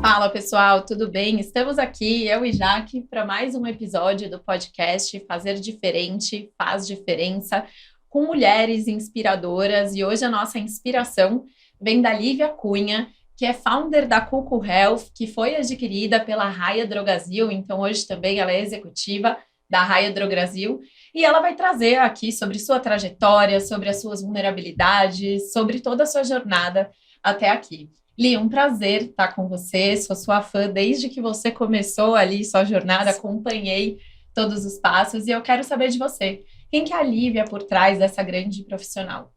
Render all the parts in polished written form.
Fala pessoal, tudo bem? Estamos aqui, eu e Jaque, para mais um episódio do podcast Fazer Diferente, Faz Diferença, com mulheres inspiradoras. E hoje a nossa inspiração vem da Lívia Cunha, que é founder da Cuco Health, que foi adquirida pela Raia Drogasil. Então hoje também ela é executiva da Raia Drogasil. E ela vai trazer aqui sobre sua trajetória, sobre as suas vulnerabilidades, sobre toda a sua jornada até aqui. Li, um prazer estar com você, sou sua fã desde que você começou ali sua jornada, acompanhei todos os passos e eu quero saber de você. Quem que é a Lívia por trás dessa grande profissional?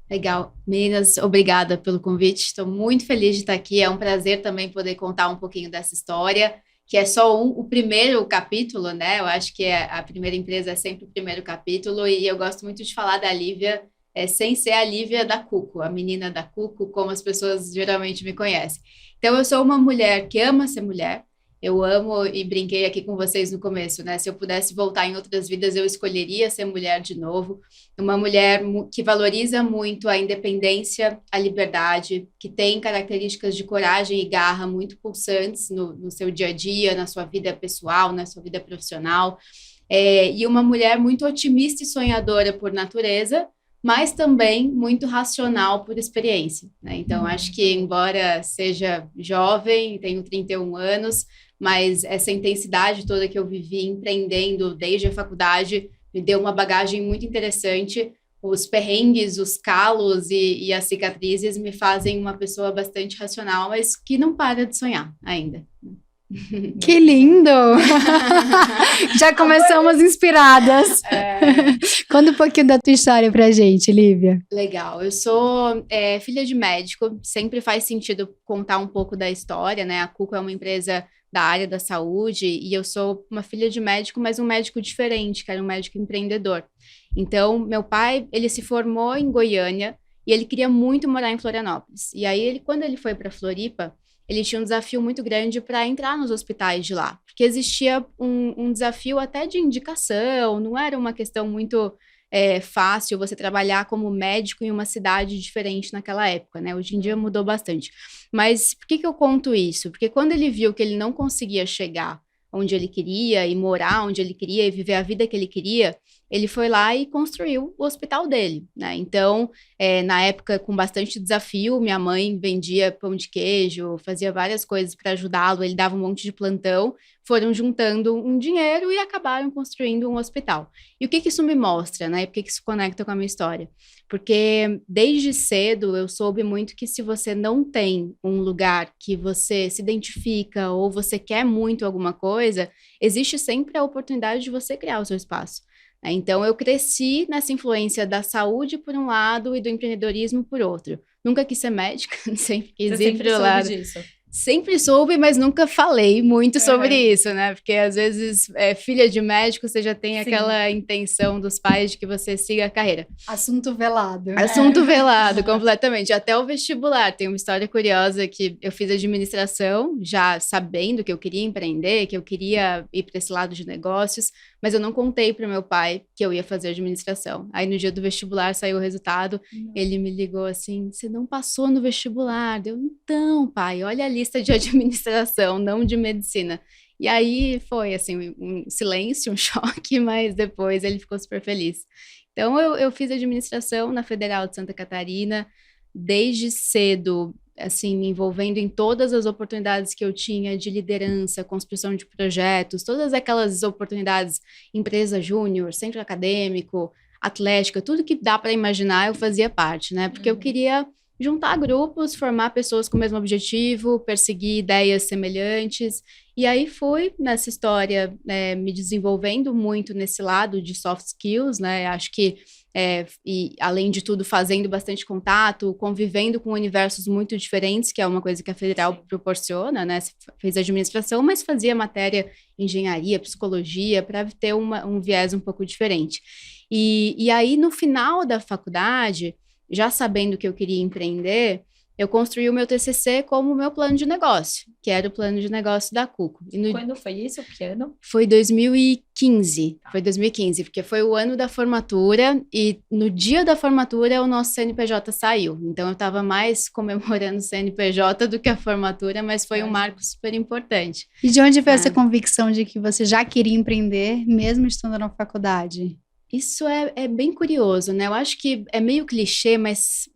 Legal. Meninas, obrigada pelo convite, estou muito feliz de estar aqui, é um prazer também poder contar um pouquinho dessa história, que é só o primeiro capítulo, né? Eu acho que a primeira empresa é sempre o primeiro capítulo e eu gosto muito de falar da Lívia, sem ser a Lívia da Cuco, a menina da Cuco, como as pessoas geralmente me conhecem. Então, eu sou uma mulher que ama ser mulher, eu amo e brinquei aqui com vocês no começo, né? Se eu pudesse voltar em outras vidas, eu escolheria ser mulher de novo. Uma mulher que valoriza muito a independência, a liberdade, que tem características de coragem e garra muito pulsantes no seu dia a dia, na sua vida pessoal, na sua vida profissional. E uma mulher muito otimista e sonhadora por natureza, mas também muito racional por experiência, né? Então, acho que, embora seja jovem, tenho 31 anos, mas essa intensidade toda que eu vivi empreendendo desde a faculdade me deu uma bagagem muito interessante. Os perrengues, os calos e as cicatrizes me fazem uma pessoa bastante racional, mas que não para de sonhar ainda. Que lindo! Já começamos inspiradas. Conta um pouquinho da tua história pra gente, Lívia. Legal, eu sou filha de médico, sempre faz sentido contar um pouco da história, né? A Cuco é uma empresa da área da saúde e eu sou uma filha de médico, mas um médico diferente, que era um médico empreendedor. Então, meu pai, ele se formou em Goiânia e ele queria muito morar em Florianópolis. E aí, quando ele foi para Floripa, ele tinha um desafio muito grande para entrar nos hospitais de lá, porque existia um desafio até de indicação, não era uma questão muito fácil você trabalhar como médico em uma cidade diferente naquela época, né? Hoje em dia mudou bastante. Mas por que eu conto isso? Porque quando ele viu que ele não conseguia chegar onde ele queria e morar onde ele queria e viver a vida que ele queria, ele foi lá e construiu o hospital dele, né? Então, na época, com bastante desafio, minha mãe vendia pão de queijo, fazia várias coisas para ajudá-lo, ele dava um monte de plantão, foram juntando um dinheiro e acabaram construindo um hospital. E o que isso me mostra, né? E por que isso conecta com a minha história? Porque desde cedo eu soube muito que se você não tem um lugar que você se identifica ou você quer muito alguma coisa, existe sempre a oportunidade de você criar o seu espaço. Então, eu cresci nessa influência da saúde por um lado e do empreendedorismo por outro. Nunca quis ser médica, sempre quis ir para o lado. Disso. Sempre soube, mas nunca falei muito sobre isso, né? Porque às vezes, filha de médico, você já tem aquela intenção dos pais de que você siga a carreira. Assunto velado. Assunto velado, completamente. Até o vestibular. Tem uma história curiosa que eu fiz administração, já sabendo que eu queria empreender, que eu queria ir para esse lado de negócios, mas eu não contei para o meu pai que eu ia fazer administração. Aí no dia do vestibular saiu o resultado, ele me ligou assim, você não passou no vestibular? Eu, então, pai, olha a lista de administração, não de medicina. E aí foi assim, um silêncio, um choque, mas depois ele ficou super feliz. Então eu fiz administração na Federal de Santa Catarina, desde cedo, assim, me envolvendo em todas as oportunidades que eu tinha de liderança, construção de projetos, todas aquelas oportunidades, empresa júnior, centro acadêmico, atlética, tudo que dá para imaginar eu fazia parte, né? Porque eu queria juntar grupos, formar pessoas com o mesmo objetivo, perseguir ideias semelhantes. E aí fui nessa história, me desenvolvendo muito nesse lado de soft skills, né? Acho que, e além de tudo, fazendo bastante contato, convivendo com universos muito diferentes, que é uma coisa que a Federal proporciona, né? Você fez administração, mas fazia matéria, engenharia, psicologia, para ter um viés um pouco diferente. E aí, no final da faculdade, já sabendo que eu queria empreender, eu construí o meu TCC como o meu plano de negócio, que era o plano de negócio da Cuco. Quando foi isso? Que ano? Foi 2015. Foi 2015, porque foi o ano da formatura e no dia da formatura o nosso CNPJ saiu. Então eu estava mais comemorando o CNPJ do que a formatura, mas foi um marco super importante. E de onde veio essa convicção de que você já queria empreender, mesmo estando na faculdade? Isso é bem curioso, né? Eu acho que é meio clichê, mas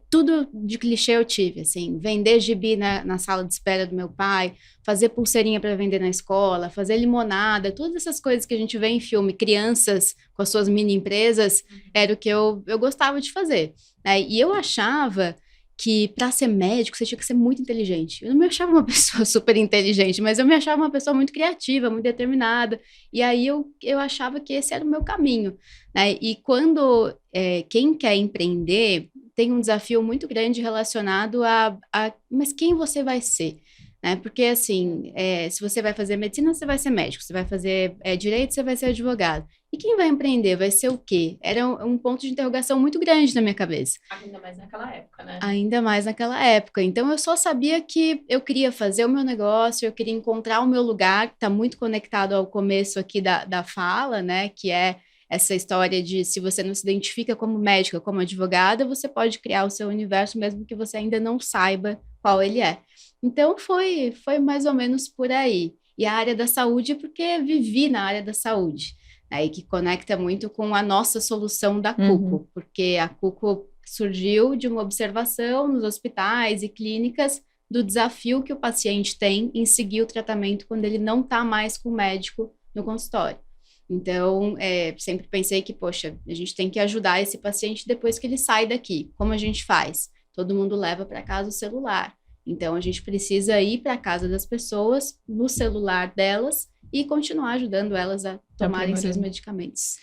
tudo de clichê eu tive, assim, vender gibi na sala de espera do meu pai, fazer pulseirinha para vender na escola, fazer limonada, todas essas coisas que a gente vê em filme, crianças com as suas mini empresas, era o que eu gostava de fazer, né? E eu achava que para ser médico você tinha que ser muito inteligente. Eu não me achava uma pessoa super inteligente, mas eu me achava uma pessoa muito criativa, muito determinada, e aí eu achava que esse era o meu caminho, né? E quando quem quer empreender tem um desafio muito grande relacionado mas quem você vai ser? Né? Porque, assim, se você vai fazer medicina, você vai ser médico. Se vai fazer direito, você vai ser advogado. E quem vai empreender vai ser o quê? Era um ponto de interrogação muito grande na minha cabeça. Ainda mais naquela época, né? Ainda mais naquela época. Então, eu só sabia que eu queria fazer o meu negócio, eu queria encontrar o meu lugar, que está muito conectado ao começo aqui da fala, né? Que é essa história de se você não se identifica como médica, como advogada, você pode criar o seu universo mesmo que você ainda não saiba qual ele é. Então, foi mais ou menos por aí. E a área da saúde, porque vivi na área da saúde, né, que conecta muito com a nossa solução da Cuco, porque a Cuco surgiu de uma observação nos hospitais e clínicas do desafio que o paciente tem em seguir o tratamento quando ele não está mais com o médico no consultório. Então, sempre pensei que, poxa, a gente tem que ajudar esse paciente depois que ele sai daqui. Como a gente faz? Todo mundo leva para casa o celular. Então, a gente precisa ir para a casa das pessoas, no celular delas, e continuar ajudando elas a tomarem seus medicamentos.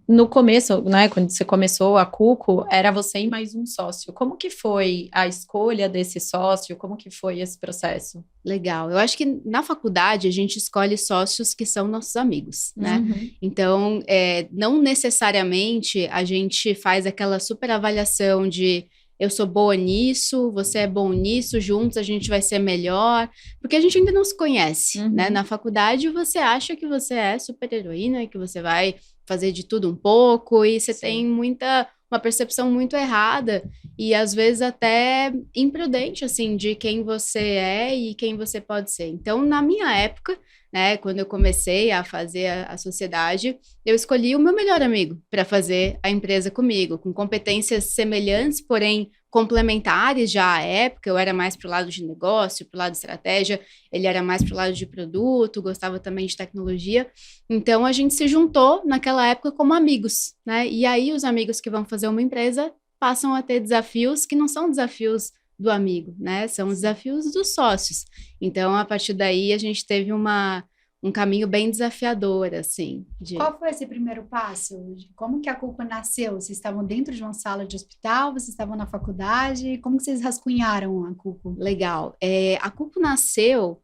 No começo, né, quando você começou a Cuco, era você e mais um sócio. Como que foi a escolha desse sócio? Como que foi esse processo? Legal. Eu acho que na faculdade a gente escolhe sócios que são nossos amigos, né? Então, não necessariamente a gente faz aquela super avaliação de eu sou boa nisso, você é bom nisso, juntos a gente vai ser melhor, porque a gente ainda não se conhece, né? Na faculdade você acha que você é super heroína, que você vai fazer de tudo um pouco, e você tem uma percepção muito errada, e às vezes até imprudente, assim, de quem você é e quem você pode ser. Então, na minha época, né, quando eu comecei a fazer a sociedade, eu escolhi o meu melhor amigo para fazer a empresa comigo, com competências semelhantes, porém complementares já à época. Eu era mais para o lado de negócio, para o lado de estratégia, ele era mais para o lado de produto, gostava também de tecnologia. Então, a gente se juntou naquela época como amigos, né? E aí, os amigos que vão fazer uma empresa passam a ter desafios que não são desafios do amigo, né? São os desafios dos sócios. Então, a partir daí, a gente teve um caminho bem desafiador, assim. Qual foi esse primeiro passo? Como que a Cuco nasceu? Vocês estavam dentro de uma sala de hospital? Vocês estavam na faculdade? Como que vocês rascunharam a Cuco? Legal. A Cuco nasceu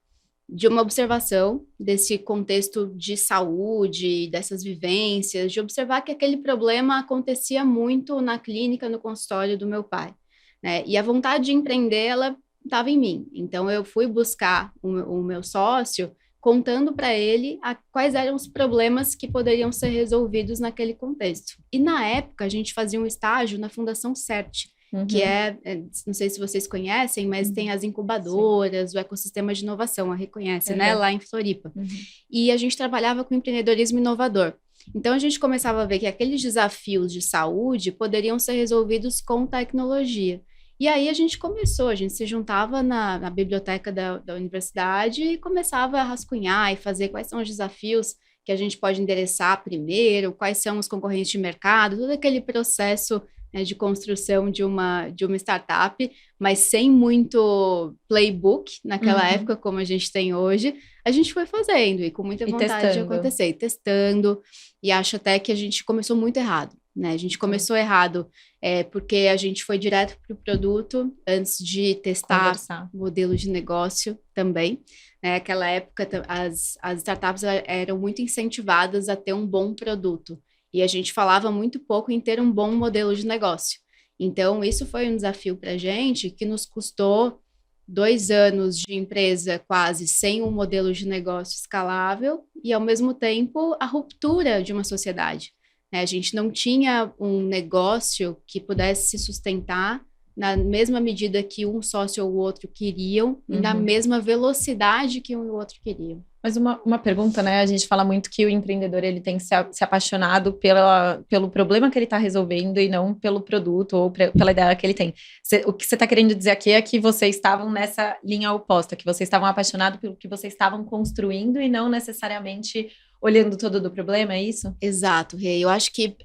de uma observação desse contexto de saúde, dessas vivências, de observar que aquele problema acontecia muito na clínica, no consultório do meu pai, né? E a vontade de empreender, ela estava em mim. Então, eu fui buscar o meu sócio, contando para ele quais eram os problemas que poderiam ser resolvidos naquele contexto. E, na época, a gente fazia um estágio na Fundação CERT, que não sei se vocês conhecem, mas tem as incubadoras, o ecossistema de inovação, a Reconhece, né, lá em Floripa. E a gente trabalhava com empreendedorismo inovador. Então, a gente começava a ver que aqueles desafios de saúde poderiam ser resolvidos com tecnologia. E aí a gente se juntava na biblioteca da universidade e começava a rascunhar e fazer quais são os desafios que a gente pode endereçar primeiro, quais são os concorrentes de mercado, todo aquele processo, né, de construção de uma startup, mas sem muito playbook naquela época, como a gente tem hoje. A gente foi fazendo e com muita vontade de acontecer, testando, e acho até que a gente começou muito errado. Né? A gente começou errado porque a gente foi direto para o produto antes de testar o modelo de negócio também. Naquela época, as startups eram muito incentivadas a ter um bom produto. E a gente falava muito pouco em ter um bom modelo de negócio. Então, isso foi um desafio para a gente que nos custou 2 anos de empresa quase sem um modelo de negócio escalável e, ao mesmo tempo, a ruptura de uma sociedade, né? A gente não tinha um negócio que pudesse se sustentar na mesma medida que um sócio ou o outro queriam e na mesma velocidade que um e o outro queriam. Mas uma pergunta, né? A gente fala muito que o empreendedor ele tem que se apaixonado pelo problema que ele está resolvendo e não pelo produto ou pela ideia que ele tem. O que você está querendo dizer aqui é que vocês estavam nessa linha oposta, que vocês estavam apaixonados pelo que vocês estavam construindo e não necessariamente olhando todo do problema, é isso? Exato, Rê. Eu acho que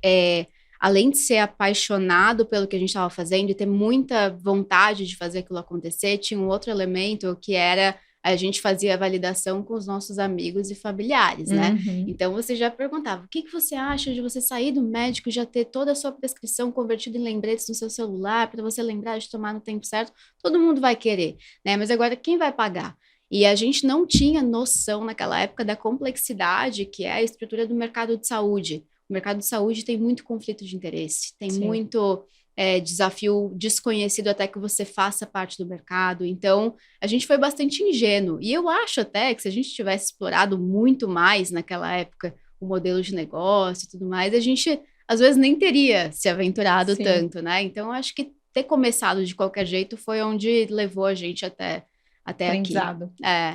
além de ser apaixonado pelo que a gente estava fazendo e ter muita vontade de fazer aquilo acontecer, tinha um outro elemento que era a gente fazia a validação com os nossos amigos e familiares, né? Então, você já perguntava, o que você acha de você sair do médico e já ter toda a sua prescrição convertida em lembretes no seu celular, para você lembrar de tomar no tempo certo? Todo mundo vai querer, né? Mas agora, quem vai pagar? E a gente não tinha noção naquela época da complexidade que é a estrutura do mercado de saúde. O mercado de saúde tem muito conflito de interesse, tem muito desafio desconhecido até que você faça parte do mercado. Então, a gente foi bastante ingênuo. E eu acho até que se a gente tivesse explorado muito mais naquela época o modelo de negócio e tudo mais, a gente, às vezes, nem teria se aventurado tanto, né? Então, eu acho que ter começado de qualquer jeito foi onde levou a gente até aqui.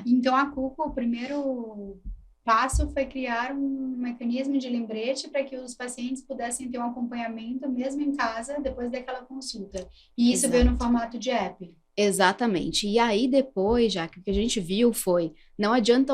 Então, a Cuco, o primeiro passo foi criar um mecanismo de lembrete para que os pacientes pudessem ter um acompanhamento mesmo em casa depois daquela consulta. E isso veio no formato de app. Exatamente. E aí depois, já que o que a gente viu foi, não adianta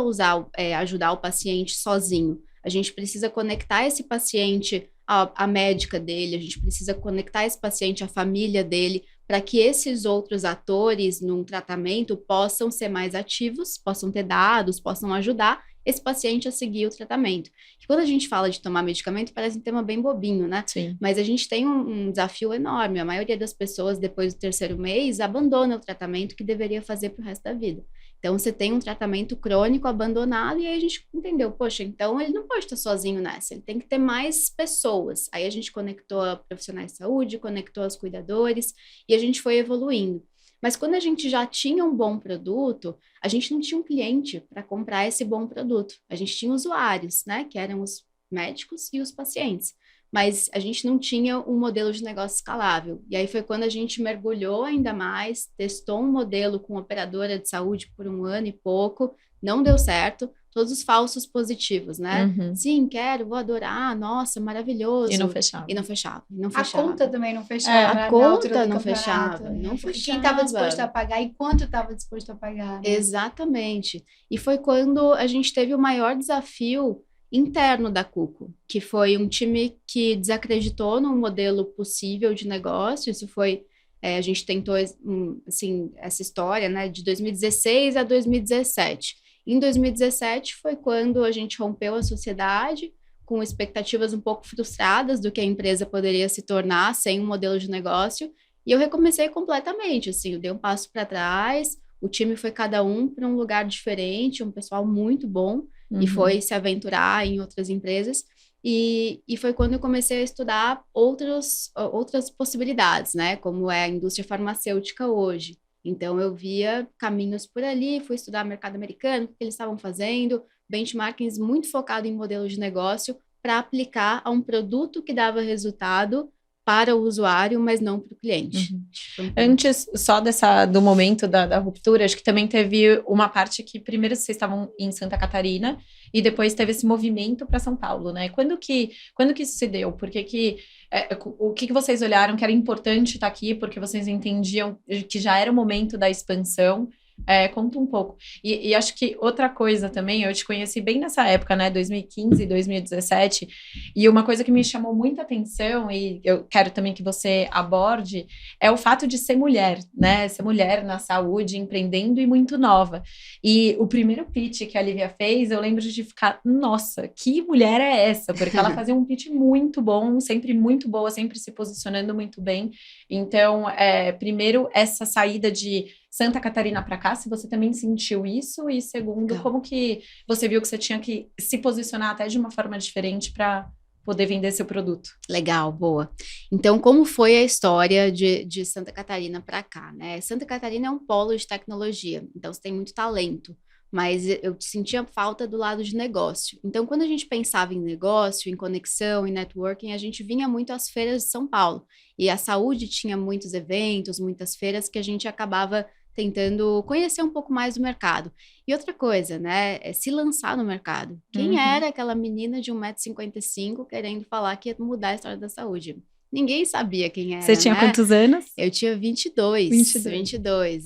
ajudar o paciente sozinho. A gente precisa conectar esse paciente à médica dele, a gente precisa conectar esse paciente à família dele, para que esses outros atores num tratamento possam ser mais ativos, possam ter dados, possam ajudar esse paciente a seguir o tratamento. E quando a gente fala de tomar medicamento, parece um tema bem bobinho, né? Sim. Mas a gente tem um desafio enorme. A maioria das pessoas, depois do 3º mês, abandona o tratamento que deveria fazer para o resto da vida. Então, você tem um tratamento crônico abandonado e aí a gente entendeu, poxa, então ele não pode estar sozinho nessa, ele tem que ter mais pessoas. Aí a gente conectou a profissionais de saúde, conectou os cuidadores e a gente foi evoluindo. Mas quando a gente já tinha um bom produto, a gente não tinha um cliente para comprar esse bom produto. A gente tinha usuários, né, que eram os médicos e os pacientes. Mas a gente não tinha um modelo de negócio escalável. E aí foi quando a gente mergulhou ainda mais, testou um modelo com operadora de saúde por 1 ano e pouco, não deu certo, todos os falsos positivos, né? Sim, quero, vou adorar, nossa, maravilhoso. E não fechava. A conta também não fechava. A conta não fechava. Não fechava. Quem estava disposto a pagar e quanto estava disposto a pagar. Né? Exatamente. E foi quando a gente teve o maior desafio interno da Cuco, que foi um time que desacreditou no modelo possível de negócio. Isso foi, a gente tentou, assim, essa história, né, de 2016 a 2017. Em 2017 foi quando a gente rompeu a sociedade, com expectativas um pouco frustradas do que a empresa poderia se tornar sem um modelo de negócio, e eu recomecei completamente, assim, eu dei um passo para trás, o time foi cada um para um lugar diferente, um pessoal muito bom, e foi se aventurar em outras empresas, e foi quando eu comecei a estudar outras possibilidades, né, como é a indústria farmacêutica hoje. Então, eu via caminhos por ali, fui estudar mercado americano, o que eles estavam fazendo, benchmarkings muito focado em modelo de negócio para aplicar a um produto que dava resultado para o usuário, mas não para o cliente. Antes só do momento da ruptura, acho que também teve uma parte que primeiro vocês estavam em Santa Catarina e depois teve esse movimento para São Paulo, né? Quando que isso se deu? O que vocês olharam que era importante estar aqui, porque vocês entendiam que já era o momento da expansão? Conta um pouco. E acho que outra coisa também, eu te conheci bem nessa época, né, 2015, 2017, e uma coisa que me chamou muita atenção, e eu quero também que você aborde, é o fato de ser mulher, né, ser mulher na saúde, empreendendo e muito nova. E o primeiro pitch que a Lívia fez, eu lembro de ficar, nossa, que mulher é essa? Porque ela fazia um pitch muito bom, sempre muito boa, sempre se posicionando muito bem. Então, primeiro, essa saída de Santa Catarina para cá, se você também sentiu isso, e segundo, como que você viu que você tinha que se posicionar até de uma forma diferente para poder vender seu produto. Legal, boa. Então, como foi a história de Santa Catarina para cá, né? Santa Catarina é um polo de tecnologia, então você tem muito talento, mas eu sentia falta do lado de negócio. Então, quando a gente pensava em negócio, em conexão, em networking, a gente vinha muito às feiras de São Paulo. E a saúde tinha muitos eventos, muitas feiras que a gente acabava tentando conhecer um pouco mais do mercado. E outra coisa, né, é se lançar no mercado. Quem era aquela menina de 1,55 m querendo falar que ia mudar a história da saúde? Ninguém sabia quem era, Você tinha né? quantos anos? Eu tinha 22. 22,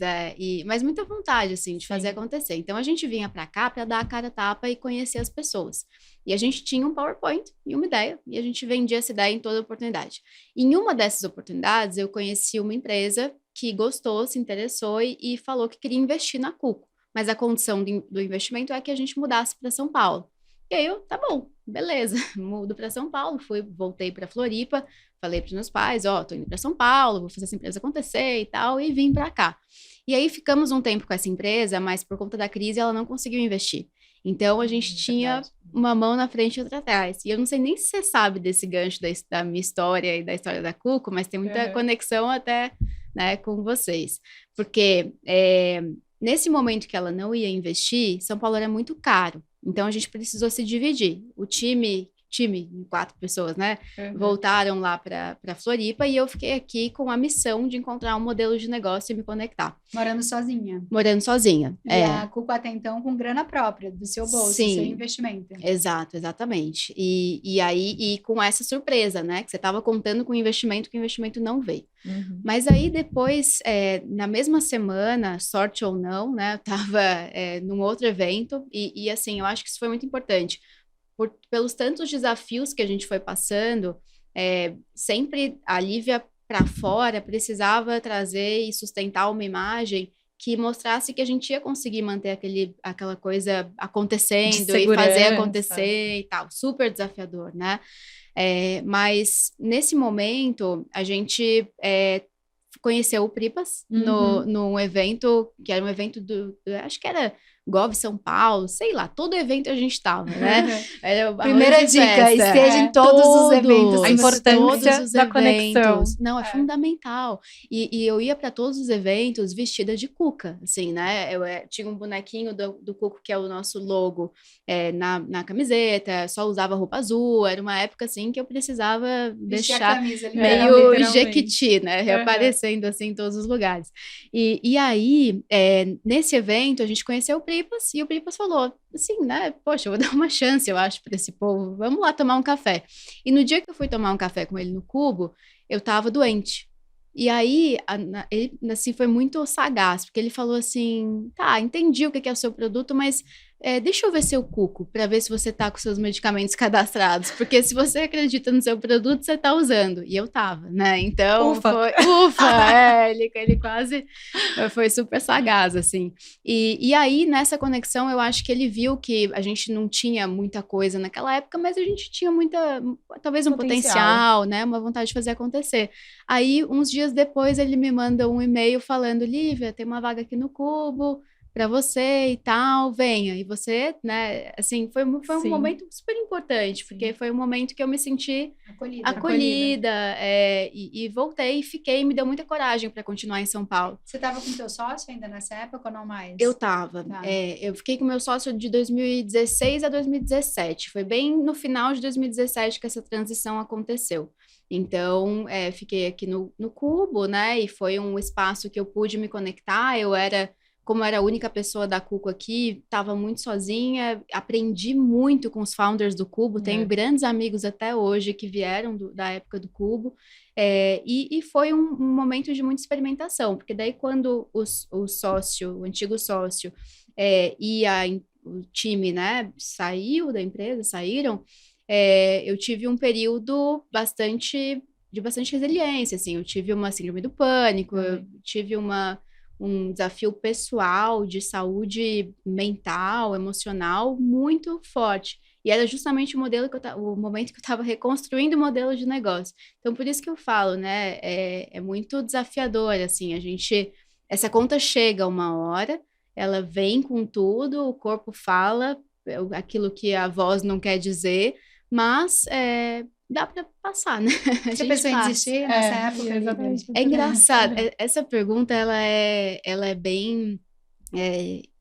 mas muita vontade, assim, de fazer Sim. acontecer. Então, a gente vinha para cá para dar a cara a tapa e conhecer as pessoas. E a gente tinha um PowerPoint e uma ideia, e a gente vendia essa ideia em toda oportunidade. Em uma dessas oportunidades, eu conheci uma empresa que gostou, se interessou e falou que queria investir na Cuco. Mas a condição do investimento é que a gente mudasse para São Paulo. E aí tá bom, beleza, mudo para São Paulo, voltei para Floripa, falei para os meus pais, tô indo para São Paulo, vou fazer essa empresa acontecer e tal, e vim para cá. E aí ficamos um tempo com essa empresa, mas por conta da crise ela não conseguiu investir. Então a gente tinha uma mão na frente e outra atrás. E eu não sei nem se você sabe desse gancho da minha história e da história da Cuco, mas tem muita conexão até, né, com vocês. Porque nesse momento que ela não ia investir, São Paulo era muito caro. Então, a gente precisou se dividir. O time, 4 pessoas, né? Voltaram lá para Floripa e eu fiquei aqui com a missão de encontrar um modelo de negócio e me conectar. Morando sozinha. Morando sozinha, E a Cuco até então com grana própria, do seu bolso, do seu investimento. Exato, exatamente. E aí, com essa surpresa, né? Que você estava contando com o investimento, que o investimento não veio. Mas aí depois, na mesma semana, sorte ou não, né? Eu estava num outro evento e assim, eu acho que isso foi muito importante. Pelos tantos desafios que a gente foi passando, sempre a Lívia para fora precisava trazer e sustentar uma imagem que mostrasse que a gente ia conseguir manter aquela coisa acontecendo e fazer acontecer e tal. Super desafiador, né? Mas nesse momento, a gente conheceu o Pripas num evento, que era um evento acho que era Gov São Paulo, sei lá, todo evento a gente estava, né? Primeira dica, esteja em todos os eventos. A importância da conexão. Não, é fundamental. E eu ia para todos os eventos vestida de Cuca, assim, né? Eu tinha um bonequinho do Cuco, que é o nosso logo, na camiseta, só usava roupa azul, era uma época, assim, que eu precisava deixar meio Jequiti, né? Reaparecendo, assim, em todos os lugares. E aí, nesse evento, a gente conheceu o Pripas, e o Pripas falou assim, né, poxa, eu vou dar uma chance, eu acho, para esse povo, vamos lá tomar um café. E no dia que eu fui tomar um café com ele no Cubo, eu tava doente. E aí, ele, assim, foi muito sagaz, porque ele falou assim, tá, entendi o que é o seu produto, mas deixa eu ver seu Cuco, para ver se você tá com seus medicamentos cadastrados, porque se você acredita no seu produto, você tá usando. E eu tava, né? Então, ele quase foi super sagaz, assim. E aí, nessa conexão, eu acho que ele viu que a gente não tinha muita coisa naquela época, mas a gente tinha talvez um potencial, né? Uma vontade de fazer acontecer. Aí, uns dias depois, ele me manda um e-mail falando, Lívia, tem uma vaga aqui no Cubo para você e tal, venha. E você, né, assim, foi um momento super importante, porque foi um momento que eu me senti acolhida. E voltei, fiquei, me deu muita coragem para continuar em São Paulo. Você estava com teu sócio ainda nessa época ou não mais? Eu estava. Tá. Eu fiquei com meu sócio de 2016 a 2017. Foi bem no final de 2017 que essa transição aconteceu. Então, fiquei aqui no Cubo, né, e foi um espaço que eu pude me conectar. Como eu era a única pessoa da Cuco aqui, estava muito sozinha, aprendi muito com os founders do Cubo, tenho grandes amigos até hoje que vieram da época do Cubo, e foi um momento de muita experimentação, porque daí quando o antigo sócio o time, né, saiu da empresa, saíram, eu tive um período de bastante resiliência, assim, eu tive uma síndrome do pânico, eu tive um desafio pessoal de saúde mental, emocional muito forte. E era justamente o momento que eu estava reconstruindo o modelo de negócio. Então, por isso que eu falo, né? É muito desafiador, assim, essa conta chega uma hora, ela vem com tudo, o corpo fala aquilo que a voz não quer dizer, mas dá para passar, né? Você pensou em desistir nessa época? Exatamente. É engraçado, essa pergunta, ela é bem...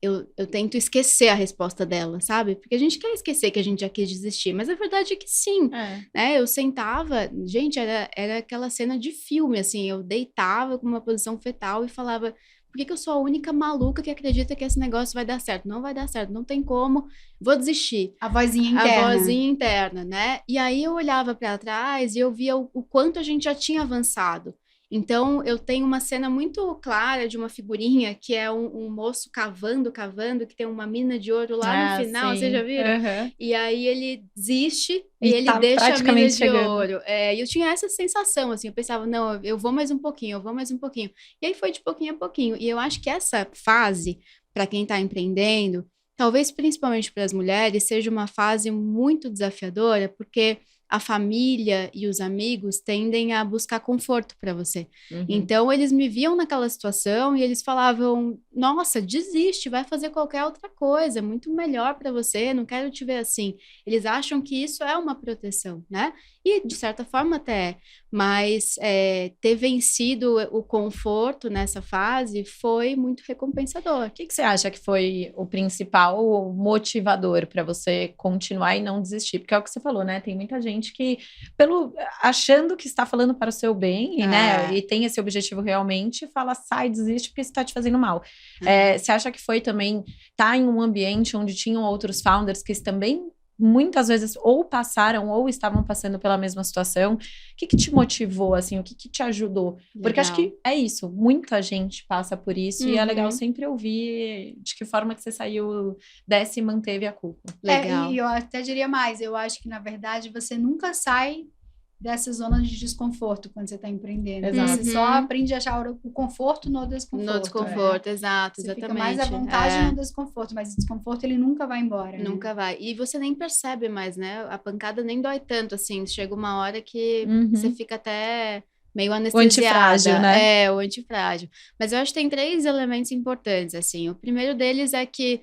eu tento esquecer a resposta dela, sabe? Porque a gente quer esquecer que a gente já quis desistir, mas a verdade é que sim, né? Eu sentava, gente, era aquela cena de filme, assim, eu deitava com uma posição fetal e falava, por que eu sou a única maluca que acredita que esse negócio vai dar certo? Não vai dar certo, não tem como, vou desistir. A vozinha A interna. vozinha interna, né? E aí eu olhava para trás e eu via o quanto a gente já tinha avançado. Então, eu tenho uma cena muito clara de uma figurinha que é um moço cavando, que tem uma mina de ouro lá no final, sim. vocês já viram? Uhum. E aí ele desiste E e ele tá deixa a mina praticamente de chegando. ouro. E eu tinha essa sensação, assim, eu pensava, não, eu vou mais um pouquinho, eu vou mais um pouquinho. E aí foi de pouquinho a pouquinho. E eu acho que essa fase, para quem está empreendendo, talvez principalmente para as mulheres, seja uma fase muito desafiadora, porque a família e os amigos tendem a buscar conforto para você. Uhum. Então, eles me viam naquela situação e eles falavam, nossa, desiste, vai fazer qualquer outra coisa, muito melhor para você, não quero te ver assim. Eles acham que isso é uma proteção, né? E, de certa forma, até é. Mas ter vencido o conforto nessa fase foi muito recompensador. O que você acha que foi o principal motivador para você continuar e não desistir? Porque é o que você falou, né? Tem muita gente que, achando que está falando para o seu bem, né? E tem esse objetivo realmente, fala, sai, desiste, porque isso está te fazendo mal. Você acha que foi também estar em um ambiente onde tinham outros founders que também muitas vezes ou passaram ou estavam passando pela mesma situação? O que te motivou, assim? O que te ajudou? Porque acho que é isso, muita gente passa por isso e é legal sempre ouvir de que forma que você saiu dessa e manteve a culpa. Legal. E eu até diria mais, eu acho que, na verdade, você nunca sai dessa zona de desconforto quando você está empreendendo. Exato. Você só aprende a achar o conforto no desconforto. No desconforto, exato, você exatamente. Fica mais à vontade no desconforto, mas o desconforto ele nunca vai embora. Nunca vai. E você nem percebe mais, né? A pancada nem dói tanto, assim. Chega uma hora que você fica até meio anestesiada. O antifrágil, né? O antifrágil. Mas eu acho que tem 3 elementos importantes, assim. O primeiro deles é que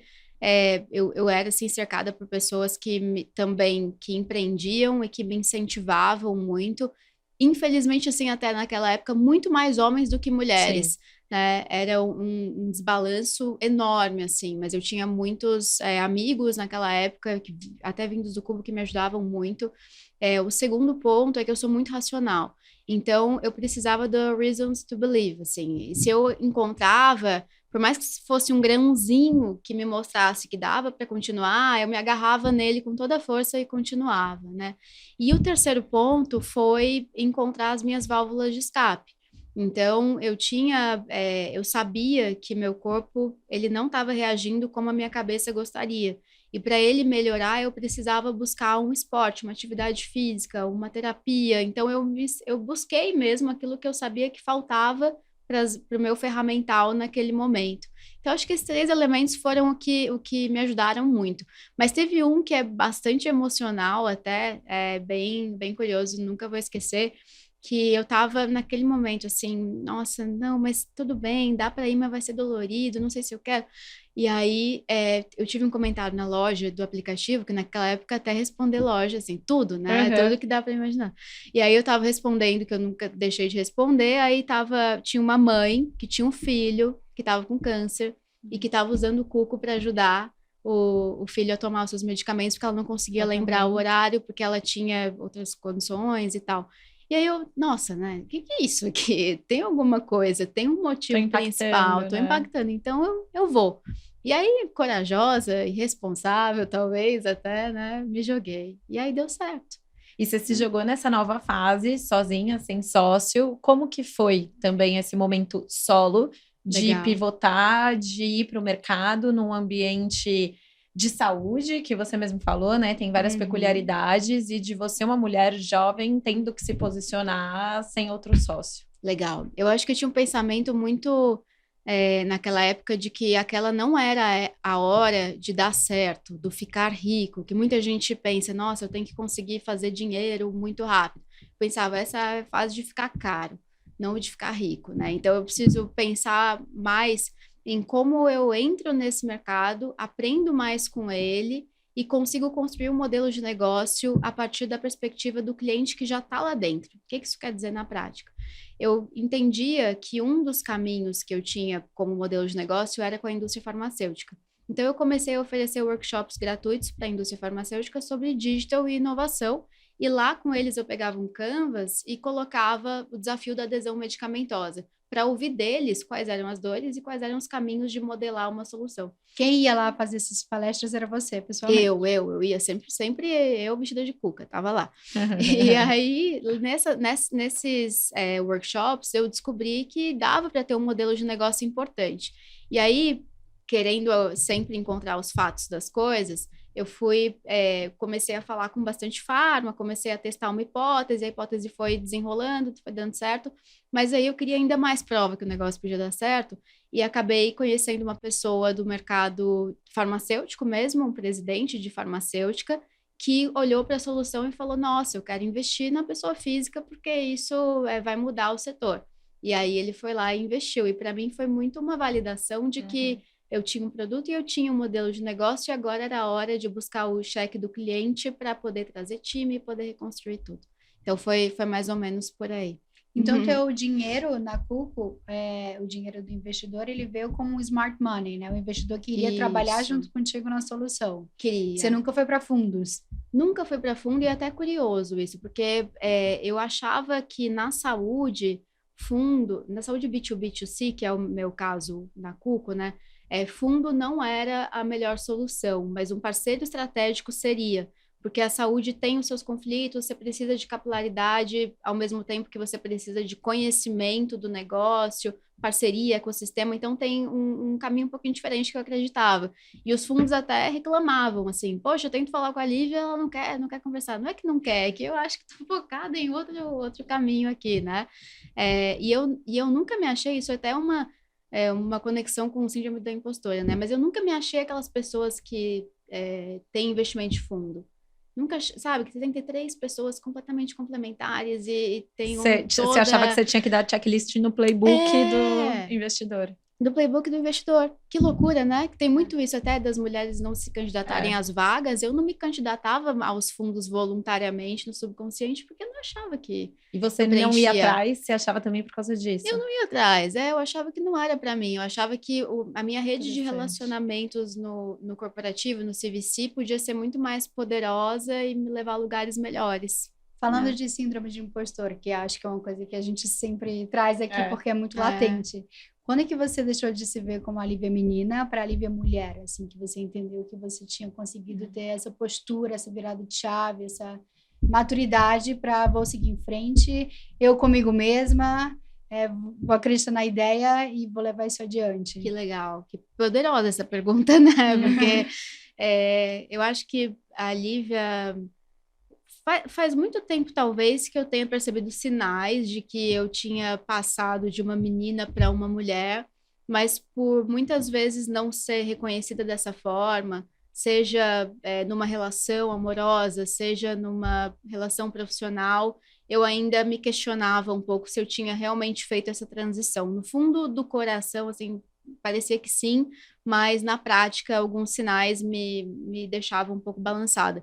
eu era assim, cercada por pessoas que também que empreendiam e que me incentivavam muito. Infelizmente, assim, até naquela época, muito mais homens do que mulheres. Né? Era um desbalanço enorme, assim, mas eu tinha muitos amigos naquela época, até vindos do Cubo, que me ajudavam muito. O segundo ponto é que eu sou muito racional. Então, eu precisava do reasons to believe, assim. E se eu encontrava, por mais que fosse um grãozinho que me mostrasse que dava para continuar, eu me agarrava nele com toda a força e continuava, né? E o terceiro ponto foi encontrar as minhas válvulas de escape. Então, eu sabia que meu corpo, ele não estava reagindo como a minha cabeça gostaria. E para ele melhorar, eu precisava buscar um esporte, uma atividade física, uma terapia. Então, eu busquei mesmo aquilo que eu sabia que faltava para o meu ferramental naquele momento. Então, acho que esses 3 elementos foram o que me ajudaram muito. Mas teve um que é bastante emocional, até bem, bem curioso, nunca vou esquecer, que eu tava naquele momento assim, nossa, não, mas tudo bem, dá para ir, mas vai ser dolorido, não sei se eu quero. E aí eu tive um comentário na loja do aplicativo, que naquela época até responder loja, assim, tudo, né? Tudo que dá para imaginar. E aí eu tava respondendo, que eu nunca deixei de responder, aí tinha uma mãe que tinha um filho que tava com câncer e que tava usando o Cuco para ajudar o filho a tomar os seus medicamentos, porque ela não conseguia lembrar o horário, porque ela tinha outras condições e tal. E aí nossa, né? O que é isso aqui? Tem alguma coisa, tem um motivo principal, tô impactando, então eu vou. E aí, corajosa e responsável, talvez até, né? Me joguei. E aí deu certo. E você se jogou nessa nova fase, sozinha, sem sócio. Como que foi também esse momento solo de pivotar, de ir para o mercado num ambiente de saúde, que você mesmo falou, né? Tem várias peculiaridades, e de você, uma mulher jovem, tendo que se posicionar sem outro sócio. Legal. Eu acho que eu tinha um pensamento muito naquela época de que aquela não era a hora de dar certo, do ficar rico, que muita gente pensa, nossa, eu tenho que conseguir fazer dinheiro muito rápido. Eu pensava, essa é a fase de ficar caro, não de ficar rico, né? Então eu preciso pensar mais em como eu entro nesse mercado, aprendo mais com ele e consigo construir um modelo de negócio a partir da perspectiva do cliente que já está lá dentro. O que isso quer dizer na prática? Eu entendia que um dos caminhos que eu tinha como modelo de negócio era com a indústria farmacêutica. Então, eu comecei a oferecer workshops gratuitos para a indústria farmacêutica sobre digital e inovação, e lá com eles eu pegava um canvas e colocava o desafio da adesão medicamentosa, para ouvir deles quais eram as dores e quais eram os caminhos de modelar uma solução. Quem ia lá fazer essas palestras era você, pessoalmente? Eu ia sempre eu vestida de cuca, tava lá. E aí, nesses workshops, eu descobri que dava para ter um modelo de negócio importante. E aí, querendo sempre encontrar os fatos das coisas, eu comecei a falar com bastante farma, comecei a testar uma hipótese, a hipótese foi desenrolando, foi dando certo, mas aí eu queria ainda mais prova que o negócio podia dar certo, e acabei conhecendo uma pessoa do mercado farmacêutico mesmo, um presidente de farmacêutica, que olhou para a solução e falou, nossa, eu quero investir na pessoa física, porque isso vai mudar o setor. E aí ele foi lá e investiu, e para mim foi muito uma validação de que eu tinha um produto e eu tinha um modelo de negócio, e agora era a hora de buscar o cheque do cliente para poder trazer time e poder reconstruir tudo. Então, foi mais ou menos por aí. Então, teu dinheiro na Cuco, o dinheiro do investidor, ele veio como um smart money, né? O investidor queria trabalhar junto contigo na solução. Queria. Você nunca foi para fundos? Nunca foi para fundo, e é até curioso isso, porque eu achava que na saúde B2B2C, que é o meu caso na Cuco, né? Fundo não era a melhor solução, mas um parceiro estratégico seria, porque a saúde tem os seus conflitos, você precisa de capilaridade, ao mesmo tempo que você precisa de conhecimento do negócio, parceria, ecossistema, então tem um caminho um pouquinho diferente que eu acreditava. E os fundos até reclamavam, assim, poxa, eu tento falar com a Lívia, ela não quer conversar. Não é que não quer, é que eu acho que estou focada em outro caminho aqui, né? E eu nunca me achei, isso é até uma conexão com o síndrome da impostora, né? Mas eu nunca me achei aquelas pessoas que têm investimento de fundo. Nunca, sabe, que você tem que ter 3 pessoas completamente complementares e tem Você achava que você tinha que dar checklist no playbook do investidor. Do playbook do investidor. Que loucura, né? Que tem muito isso até das mulheres não se candidatarem às vagas. Eu não me candidatava aos fundos voluntariamente no subconsciente porque eu não achava que E você não ia atrás, você achava também por causa disso? Eu não ia atrás, eu achava que não era para mim. Eu achava que a minha rede de relacionamentos no corporativo, no CVC, podia ser muito mais poderosa e me levar a lugares melhores. Falando de síndrome de impostor, que acho que é uma coisa que a gente sempre traz aqui porque é muito latente. Quando é que você deixou de se ver como a Lívia menina para a Lívia mulher? Assim, que você entendeu que você tinha conseguido ter essa postura, essa virada de chave, essa maturidade para vou seguir em frente, eu comigo mesma, vou acreditar na ideia e vou levar isso adiante. Que legal, que poderosa essa pergunta, né? Porque eu acho que a Lívia... Faz muito tempo, talvez, que eu tenha percebido sinais de que eu tinha passado de uma menina para uma mulher, mas por muitas vezes não ser reconhecida dessa forma, seja numa relação amorosa, seja numa relação profissional, eu ainda me questionava um pouco se eu tinha realmente feito essa transição. No fundo do coração, assim, parecia que sim, mas na prática alguns sinais me deixavam um pouco balançada.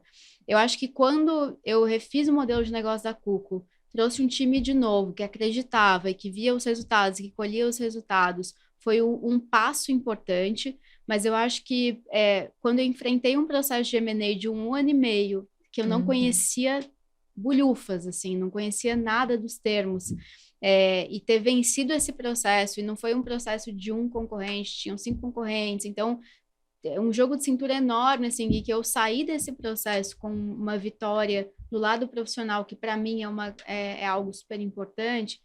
Eu acho que quando eu refiz o modelo de negócio da Cuco, trouxe um time de novo que acreditava e que via os resultados, que colhia os resultados, foi um passo importante, mas eu acho que quando eu enfrentei um processo de M&A de 1 ano e meio, que eu não conhecia bulhufas, assim, não conhecia nada dos termos, e ter vencido esse processo, e não foi um processo de um concorrente, tinham 5 concorrentes, então um jogo de cintura enorme, assim, e que eu saí desse processo com uma vitória do lado profissional, que para mim é algo super importante,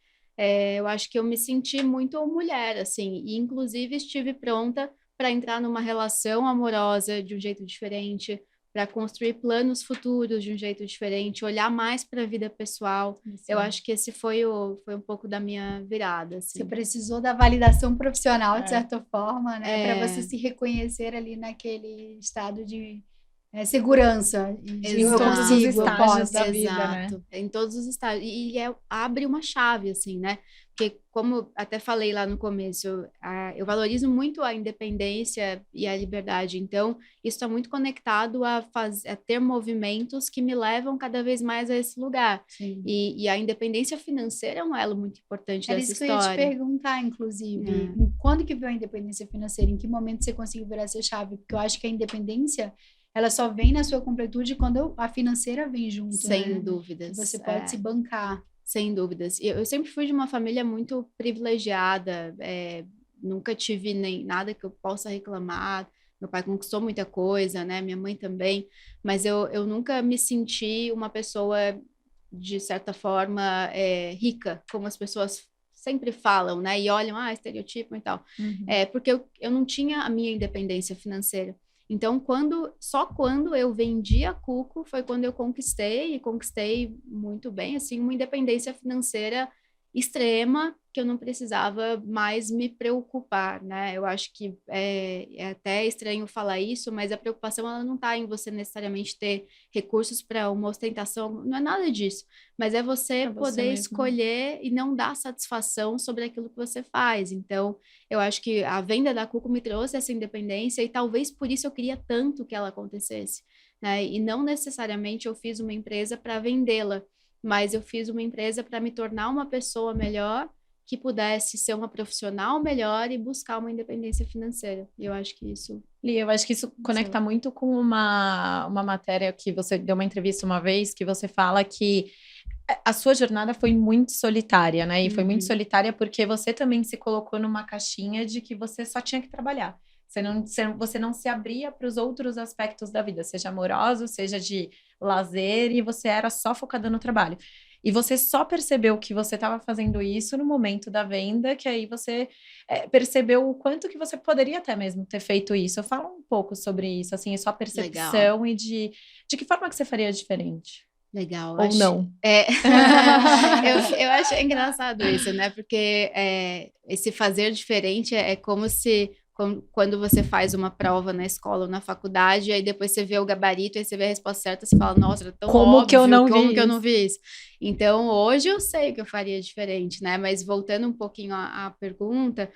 eu acho que eu me senti muito mulher, assim, e inclusive estive pronta para entrar numa relação amorosa de um jeito diferente, para construir planos futuros de um jeito diferente, olhar mais para a vida pessoal. Sim. Eu acho que esse foi um pouco da minha virada. Assim. Você precisou da validação profissional, de certa forma, né? Para você se reconhecer ali naquele estado de segurança. Em todos os estágios da vida, né? Em todos os estágios. E abre uma chave, assim, né? porque como até falei lá no começo, eu valorizo muito a independência e a liberdade, então isso está muito conectado a ter movimentos que me levam cada vez mais a esse lugar. E a independência financeira é um elo muito importante Era dessa isso que eu ia te história. perguntar, inclusive. Quando que veio a independência financeira? Em que momento você conseguiu virar essa chave? Porque eu acho que a independência, ela só vem na sua completude quando a financeira vem junto, Sem né? dúvidas. Que você pode se bancar. Sem dúvidas. Eu sempre fui de uma família muito privilegiada, nunca tive nem nada que eu possa reclamar. Meu pai conquistou muita coisa, né? Minha mãe também, mas eu nunca me senti uma pessoa, de certa forma, rica, como as pessoas sempre falam, né? E olham, estereotipo e tal. Porque eu não tinha a minha independência financeira. Então, só quando eu vendi a Cuco foi quando eu conquistei muito bem, assim, uma independência financeira extrema, que eu não precisava mais me preocupar, né? Eu acho que é até estranho falar isso, mas a preocupação ela não está em você necessariamente ter recursos para uma ostentação, não é nada disso, mas é você poder escolher e não dar satisfação sobre aquilo que você faz. Então, eu acho que a venda da Cuco me trouxe essa independência e talvez por isso eu queria tanto que ela acontecesse, né? E não necessariamente eu fiz uma empresa para vendê-la, mas eu fiz uma empresa para me tornar uma pessoa melhor, que pudesse ser uma profissional melhor e buscar uma independência financeira. E eu acho que isso... Li, eu acho que isso conecta muito com uma matéria que você deu uma entrevista uma vez, que você fala que a sua jornada foi muito solitária, né? E foi muito solitária porque você também se colocou numa caixinha de que você só tinha que trabalhar. Você não se abria para os outros aspectos da vida, seja amoroso, seja de lazer, e você era só focada no trabalho. E você só percebeu que você estava fazendo isso no momento da venda, que aí você percebeu o quanto que você poderia até mesmo ter feito isso. Eu falo um pouco sobre isso, assim, a sua percepção. Legal. E de que forma que você faria diferente. Legal. Ou não. Eu acho engraçado isso, né? Porque esse fazer diferente é como se... Quando você faz uma prova na escola ou na faculdade, aí depois você vê o gabarito, aí você vê a resposta certa, você fala, nossa, é tão óbvio, que eu não vi isso? Então, hoje eu sei que eu faria diferente, né? Mas voltando um pouquinho à pergunta,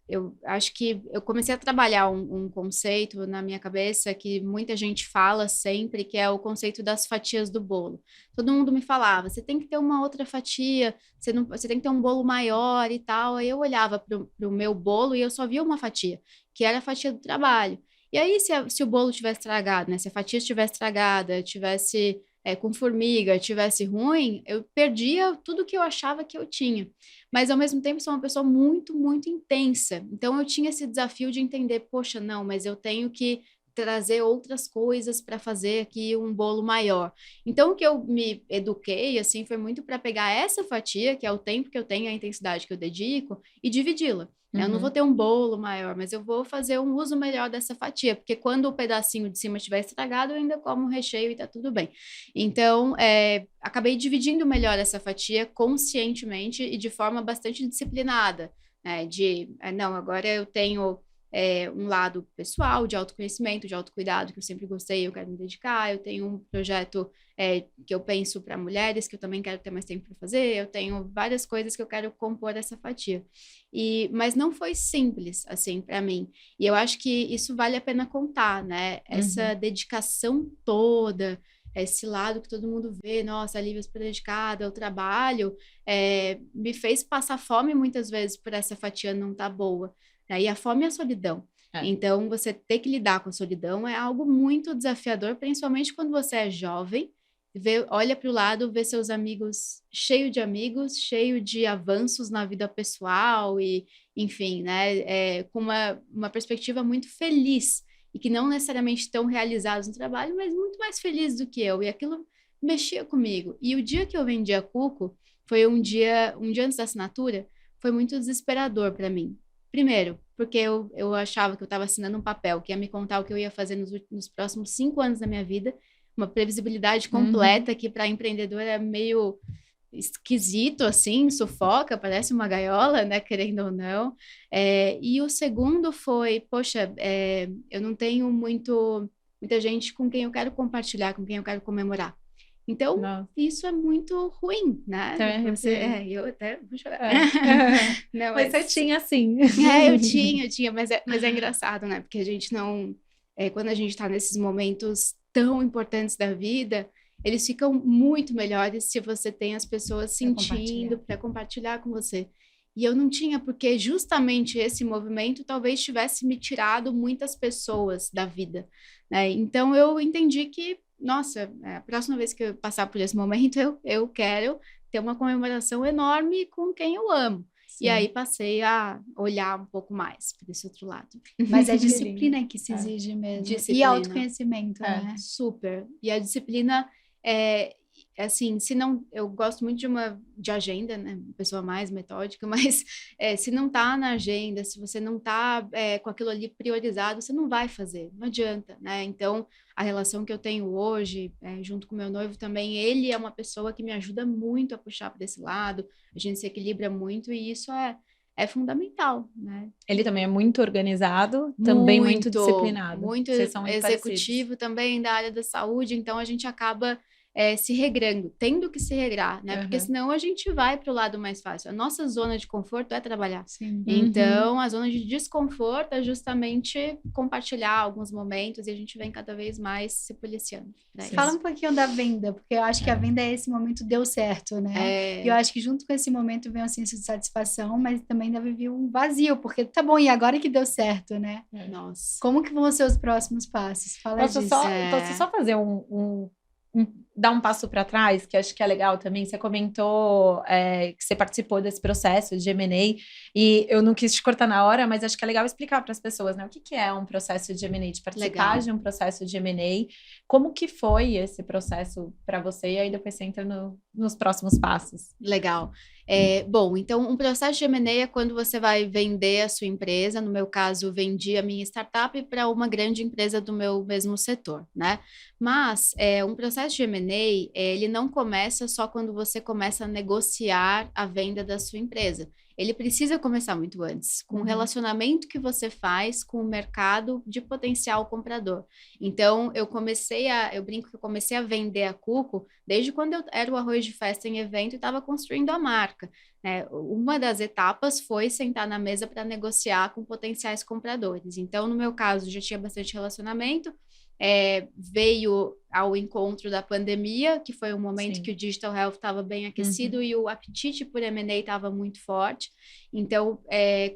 eu acho que eu comecei a trabalhar um conceito na minha cabeça que muita gente fala sempre, que é o conceito das fatias do bolo. Todo mundo me falava, você tem que ter uma outra fatia, você tem que ter um bolo maior e tal. Aí eu olhava para o meu bolo e eu só via uma fatia, que era a fatia do trabalho. E aí, se o bolo tivesse estragado, né? Se a fatia estivesse estragada, tivesse com formiga, tivesse ruim, eu perdia tudo que eu achava que eu tinha. Mas, ao mesmo tempo, sou uma pessoa muito, muito intensa. Então, eu tinha esse desafio de entender, poxa, não, mas eu tenho que trazer outras coisas para fazer aqui um bolo maior. Então, o que eu me eduquei, assim, foi muito para pegar essa fatia, que é o tempo que eu tenho, a intensidade que eu dedico, e dividi-la. Eu não vou ter um bolo maior, mas eu vou fazer um uso melhor dessa fatia, porque quando o pedacinho de cima estiver estragado, eu ainda como o recheio e tá tudo bem. Então, acabei dividindo melhor essa fatia conscientemente e de forma bastante disciplinada, né? Não, agora eu tenho um lado pessoal, de autoconhecimento, de autocuidado, que eu sempre gostei, eu quero me dedicar. Eu tenho um projeto que eu penso para mulheres, que eu também quero ter mais tempo para fazer. Eu tenho várias coisas que eu quero compor essa fatia. Mas não foi simples, assim, para mim. E eu acho que isso vale a pena contar, né? Essa dedicação toda, esse lado que todo mundo vê, nossa, a Lívia é super dedicada ao trabalho, me fez passar fome muitas vezes por essa fatia não tá boa. E a fome é a solidão. Então, você ter que lidar com a solidão é algo muito desafiador, principalmente quando você é jovem, olha para o lado, vê seus amigos, cheio de avanços na vida pessoal e, enfim, né, com uma perspectiva muito feliz e que não necessariamente estão realizados no trabalho, mas muito mais felizes do que eu. E aquilo mexia comigo. E o dia que eu vendi a Cuco foi um dia antes da assinatura, foi muito desesperador para mim. Primeiro, porque eu achava que eu estava assinando um papel que ia me contar o que eu ia fazer nos próximos 5 anos da minha vida, uma previsibilidade completa que para empreendedor é meio esquisito, assim, sufoca, parece uma gaiola, né, querendo ou não. E o segundo foi, poxa, eu não tenho muita gente com quem eu quero compartilhar, com quem eu quero comemorar. Então, Nossa. isso é muito ruim, né? Então, eu até vou chorar. Não, Mas você tinha, sim. eu tinha, mas é engraçado, né? Porque a gente não... quando a gente tá nesses momentos tão importantes da vida, eles ficam muito melhores se você tem as pessoas sentindo para compartilhar com você. E eu não tinha, porque justamente esse movimento talvez tivesse me tirado muitas pessoas da vida, né? Então eu entendi que, nossa, a próxima vez que eu passar por esse momento, eu quero ter uma comemoração enorme com quem eu amo. Sim. E aí passei a olhar um pouco mais para esse outro lado. Mas é disciplina que se exige mesmo. Disciplina. E autoconhecimento, né? Super. E a disciplina assim, se não, eu gosto muito de agenda, né, uma pessoa mais metódica, mas se não tá na agenda, se você não tá com aquilo ali priorizado, você não vai fazer, não adianta, né? Então, a relação que eu tenho hoje, junto com meu noivo também, ele é uma pessoa que me ajuda muito a puxar para esse lado, a gente se equilibra muito e isso é fundamental, né? Ele também é muito organizado, também muito disciplinado. Muito Vocês são muito executivo parecidos. também da área da saúde, então a gente acaba se regrando, tendo que se regrar, né? Porque senão a gente vai para o lado mais fácil. A nossa zona de conforto é trabalhar. Sim. Então, a zona de desconforto é justamente compartilhar alguns momentos e a gente vem cada vez mais se policiando. Fala um pouquinho da venda, porque eu acho que a venda é esse momento deu certo, né? E eu acho que junto com esse momento vem um senso de satisfação, mas também deve vir um vazio, porque tá bom, e agora que deu certo, né? Nossa. Como que vão ser os próximos passos? Fala disso. Posso só fazer dar um passo para trás, que acho que é legal também. Você comentou que você participou desse processo de M&A e eu não quis te cortar na hora, mas acho que é legal explicar para as pessoas, né? O que é um processo de M&A, de participar de um processo de M&A, como que foi esse processo para você e aí depois você entra nos próximos passos. Legal. Bom, então um processo de M&A é quando você vai vender a sua empresa, no meu caso, vendi a minha startup para uma grande empresa do meu mesmo setor, né? Mas um processo de M&A, ele não começa só quando você começa a negociar a venda da sua empresa. Ele precisa começar muito antes, com o relacionamento que você faz com o mercado de potencial comprador. Então, eu brinco que eu comecei a vender a Cuco desde quando eu era o arroz de festa em evento e estava construindo a marca. Né? Uma das etapas foi sentar na mesa para negociar com potenciais compradores. Então, no meu caso, já tinha bastante relacionamento, veio ao encontro da pandemia, que foi um momento que o Digital Health estava bem aquecido e o apetite por M&A estava muito forte. Então,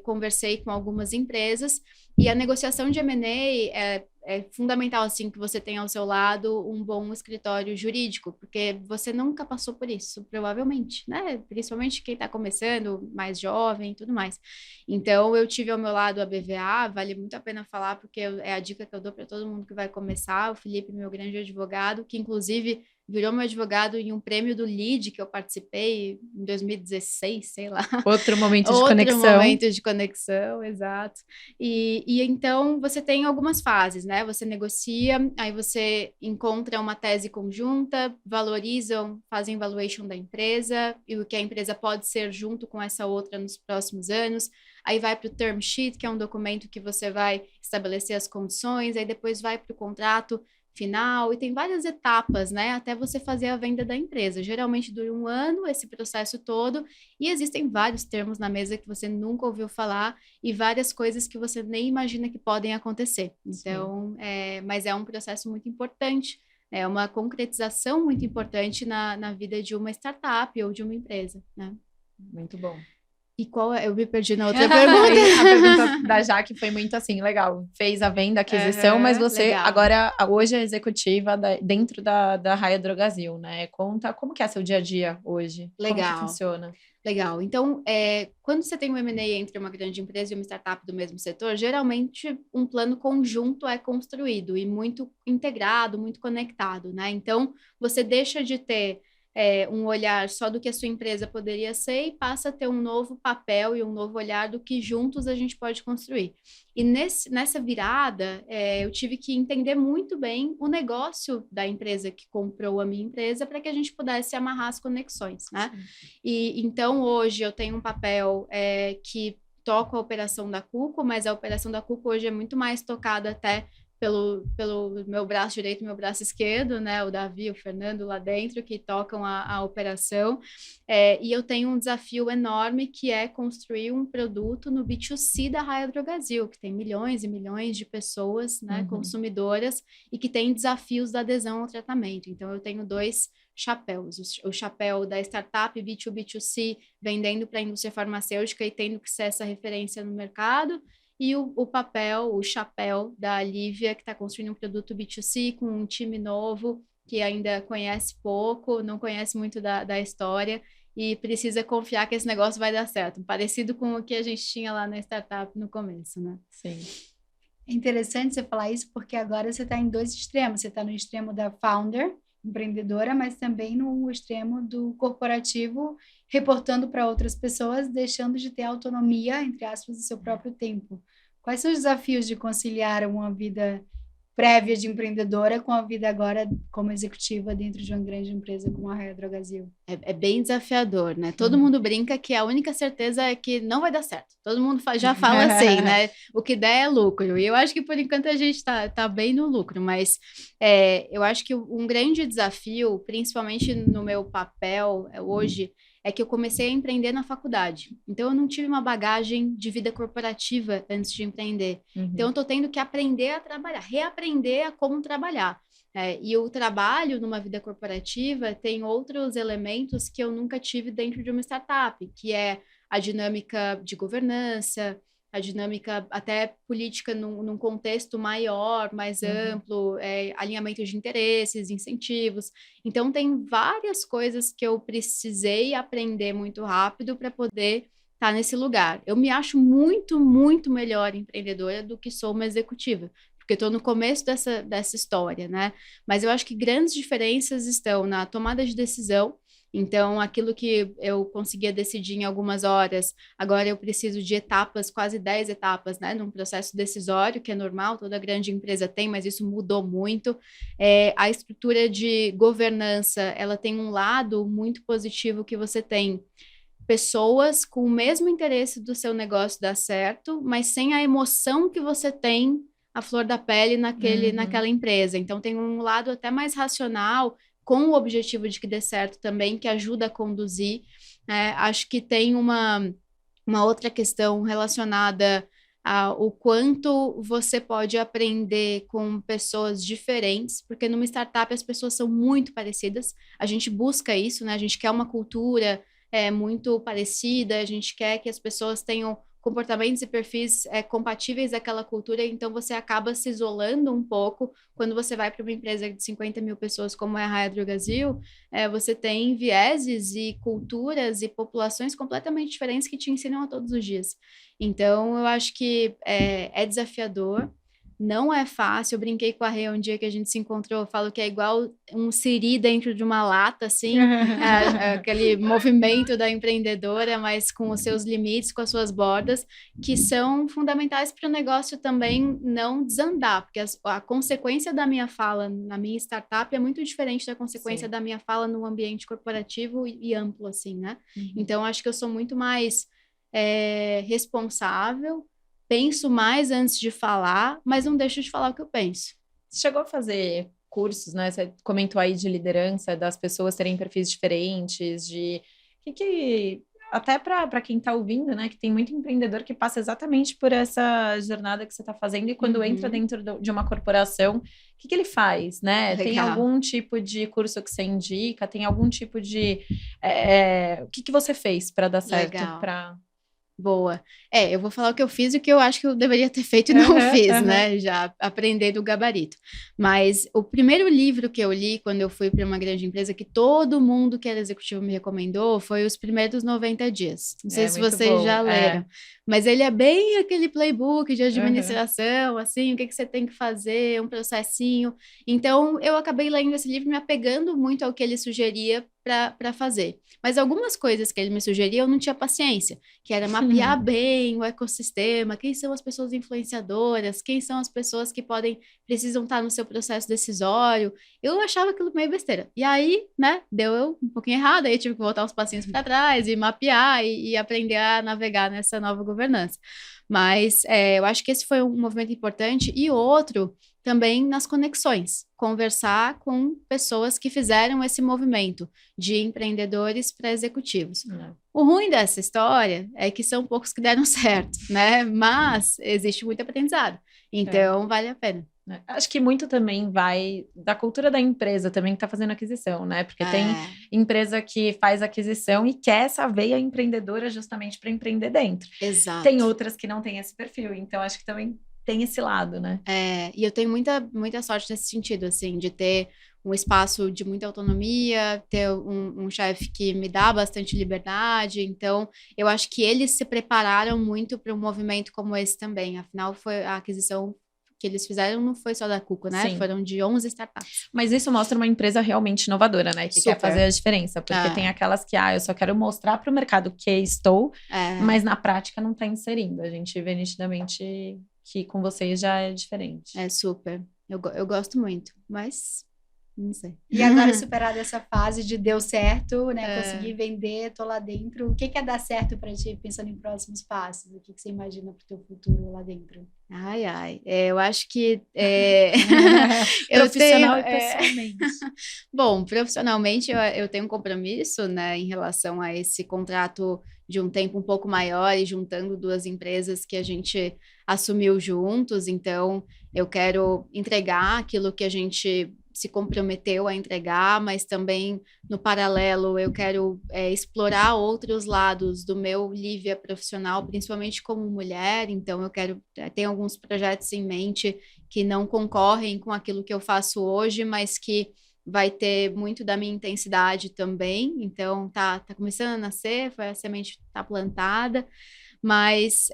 conversei com algumas empresas e a negociação de M&A é fundamental, assim, que você tenha ao seu lado um bom escritório jurídico, porque você nunca passou por isso, provavelmente, né? Principalmente quem está começando, mais jovem e tudo mais. Então, eu tive ao meu lado a BVA, vale muito a pena falar, porque é a dica que eu dou para todo mundo que vai começar. O Felipe, meu grande advogado, que inclusive virou meu advogado em um prêmio do LEAD que eu participei em 2016, sei lá. Outro momento de conexão. Outro momento de conexão, exato. E então você tem algumas fases, né? Você negocia, aí você encontra uma tese conjunta, valorizam, fazem valuation da empresa e o que a empresa pode ser junto com essa outra nos próximos anos. Aí vai para o term sheet, que é um documento que você vai estabelecer as condições, aí depois vai para o contrato final, e tem várias etapas, né, até você fazer a venda da empresa. Geralmente dura 1 ano esse processo todo, e existem vários termos na mesa que você nunca ouviu falar, e várias coisas que você nem imagina que podem acontecer. Então, mas é um processo muito importante, é uma concretização muito importante na vida de uma startup ou de uma empresa, né? Muito bom. E qual é? Eu me perdi na outra pergunta. A pergunta da Jaque foi muito assim, legal. Fez a venda, a aquisição, mas você agora, hoje é executiva dentro da Raia Drogasil, né? Conta como que é seu dia a dia hoje. Legal. Como que funciona? Legal. Então, quando você tem um M&A entre uma grande empresa e uma startup do mesmo setor, geralmente um plano conjunto é construído e muito integrado, muito conectado, né? Então, você deixa de ter um olhar só do que a sua empresa poderia ser e passa a ter um novo papel e um novo olhar do que juntos a gente pode construir. E nessa virada, eu tive que entender muito bem o negócio da empresa que comprou a minha empresa para que a gente pudesse amarrar as conexões, né? E então, hoje, eu tenho um papel que toco a operação da Cuco, mas a operação da Cuco hoje é muito mais tocada até pelo meu braço direito e meu braço esquerdo, né? O Davi, o Fernando lá dentro, que tocam a operação. E eu tenho um desafio enorme, que é construir um produto no B2C da Raia Drogasil, que tem milhões e milhões de pessoas, né, consumidoras, e que tem desafios da adesão ao tratamento. Então, eu tenho 2 chapéus. O chapéu da startup B2B2C, vendendo para a indústria farmacêutica e tendo que ser essa referência no mercado, e o chapéu da Lívia, que está construindo um produto B2C com um time novo, que ainda conhece pouco, não conhece muito da história, e precisa confiar que esse negócio vai dar certo. Parecido com o que a gente tinha lá na startup no começo, né? Sim. É interessante você falar isso, porque agora você está em 2 extremos. Você está no extremo da founder, empreendedora, mas também no extremo do corporativo, reportando para outras pessoas, deixando de ter autonomia, entre aspas, do seu próprio tempo. Quais são os desafios de conciliar uma vida prévia de empreendedora com a vida agora como executiva dentro de uma grande empresa como a Raia Drogasil? É bem desafiador, né? Todo mundo brinca que a única certeza é que não vai dar certo. Todo mundo já fala assim, né? O que der é lucro. E eu acho que, por enquanto, a gente tá bem no lucro. Mas eu acho que um grande desafio, principalmente no meu papel hoje, é que eu comecei a empreender na faculdade. Então, eu não tive uma bagagem de vida corporativa antes de empreender. Então, eu estou tendo que aprender a trabalhar, reaprender a como trabalhar. E o trabalho numa vida corporativa tem outros elementos que eu nunca tive dentro de uma startup, que é a dinâmica de governança, a dinâmica até política num contexto maior, mais amplo, alinhamento de interesses, incentivos. Então, tem várias coisas que eu precisei aprender muito rápido para poder estar nesse lugar. Eu me acho muito, muito melhor empreendedora do que sou uma executiva, porque estou no começo dessa história, né? Mas eu acho que grandes diferenças estão na tomada de decisão. Então, aquilo que eu conseguia decidir em algumas horas, agora eu preciso de etapas, quase 10 etapas, né? Num processo decisório, que é normal, toda grande empresa tem, mas isso mudou muito. A estrutura de governança, ela tem um lado muito positivo, que você tem pessoas com o mesmo interesse do seu negócio dar certo, mas sem a emoção que você tem à flor da pele naquela empresa. Então, tem um lado até mais racional, com o objetivo de que dê certo também, que ajuda a conduzir. Acho que tem uma outra questão relacionada ao quanto você pode aprender com pessoas diferentes, porque numa startup as pessoas são muito parecidas, a gente busca isso, né? A gente quer uma cultura muito parecida, a gente quer que as pessoas tenham comportamentos e perfis compatíveis àquela cultura, então você acaba se isolando um pouco. Quando você vai para uma empresa de 50 mil pessoas, como é a Raia Drogasil, você tem vieses e culturas e populações completamente diferentes que te ensinam a todos os dias. Então, eu acho que é desafiador, não é fácil. Eu brinquei com a Rê um dia que a gente se encontrou, eu falo que é igual um siri dentro de uma lata, assim, aquele movimento da empreendedora, mas com os seus limites, com as suas bordas, que são fundamentais para o negócio também não desandar, porque a consequência da minha fala na minha startup é muito diferente da consequência da minha fala no ambiente corporativo e amplo, assim, né? Então, acho que eu sou muito mais responsável, penso mais antes de falar, mas não deixo de falar o que eu penso. Você chegou a fazer cursos, né? Você comentou aí de liderança, das pessoas terem perfis diferentes, até para quem está ouvindo, né? Que tem muito empreendedor que passa exatamente por essa jornada que você está fazendo, e quando entra dentro de uma corporação, o que ele faz, né? Legal. Tem algum tipo de curso que você indica? Tem algum tipo de... o que você fez para dar certo? Boa. Eu vou falar o que eu fiz e o que eu acho que eu deveria ter feito e não fiz, né? Já aprender do gabarito. Mas o primeiro livro que eu li quando eu fui para uma grande empresa, que todo mundo que era executivo me recomendou, foi Os Primeiros 90 Dias. Não sei se vocês já leram. Mas ele é bem aquele playbook de administração, assim, o que você tem que fazer, um processinho. Então, eu acabei lendo esse livro, me apegando muito ao que ele sugeria para fazer. Mas algumas coisas que ele me sugeria, eu não tinha paciência, que era mapear bem o ecossistema, quem são as pessoas influenciadoras, quem são as pessoas que precisam estar no seu processo decisório. Eu achava aquilo meio besteira. E aí, né, deu eu um pouquinho errado, aí tive que voltar uns passinhos para trás e mapear e aprender a navegar nessa nova governança. Mas eu acho que esse foi um movimento importante. E outro também nas conexões, conversar com pessoas que fizeram esse movimento de empreendedores para executivos. O ruim dessa história é que são poucos que deram certo, né? Mas existe muito aprendizado, então vale a pena. Acho que muito também vai da cultura da empresa também que está fazendo aquisição, né? Porque tem empresa que faz aquisição e quer essa veia empreendedora justamente para empreender dentro. Exato. Tem outras que não têm esse perfil, então acho que também tem esse lado, né? E eu tenho muita sorte nesse sentido, assim, de ter um espaço de muita autonomia, ter um chefe que me dá bastante liberdade. Então, eu acho que eles se prepararam muito para um movimento como esse também. Afinal, foi a aquisição que eles fizeram não foi só da Cuco, né? Sim. Foram de 11 startups. Mas isso mostra uma empresa realmente inovadora, né? Que quer fazer a diferença. Porque tem aquelas que, eu só quero mostrar para o mercado que estou, mas na prática não está inserindo. A gente vê nitidamente que com vocês já é diferente. É super. Eu gosto muito, mas não sei. E agora, superada essa fase de deu certo, né? Consegui vender, tô lá dentro. O que é dar certo para ti, pensando em próximos passos? O que você imagina pro teu futuro lá dentro? Eu acho que... Profissional e pessoalmente. Bom, profissionalmente eu tenho um compromisso, né, em relação a esse contrato de um tempo um pouco maior e juntando duas empresas que a gente assumiu juntos. Então, eu quero entregar aquilo que a gente se comprometeu a entregar, mas também, no paralelo, eu quero explorar outros lados do meu Lívia profissional, principalmente como mulher. Então, eu quero ter alguns projetos em mente que não concorrem com aquilo que eu faço hoje, mas que vai ter muito da minha intensidade também. Então, tá começando a nascer, a semente tá plantada, mas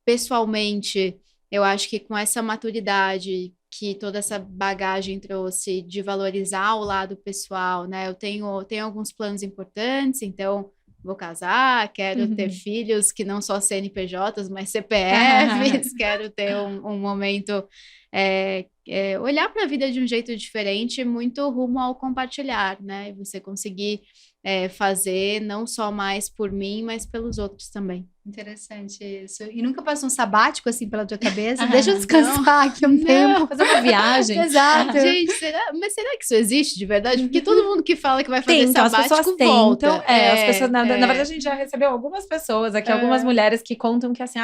pessoalmente, eu acho que com essa maturidade que toda essa bagagem trouxe de valorizar o lado pessoal, né? Eu tenho alguns planos importantes, então vou casar, quero ter filhos que não só CNPJs, mas CPFs, quero ter um momento, olhar para a vida de um jeito diferente, muito rumo ao compartilhar, né? E você conseguir fazer não só mais por mim, mas pelos outros também. Interessante isso. E nunca passou um sabático assim pela tua cabeça? Deixa eu descansar aqui um tempo. Fazer uma viagem. Exato. Gente, será que isso existe de verdade? Porque todo mundo que fala que vai fazer sabático as pessoas volta. As pessoas, na verdade, a gente já recebeu algumas pessoas aqui, algumas mulheres que contam que assim,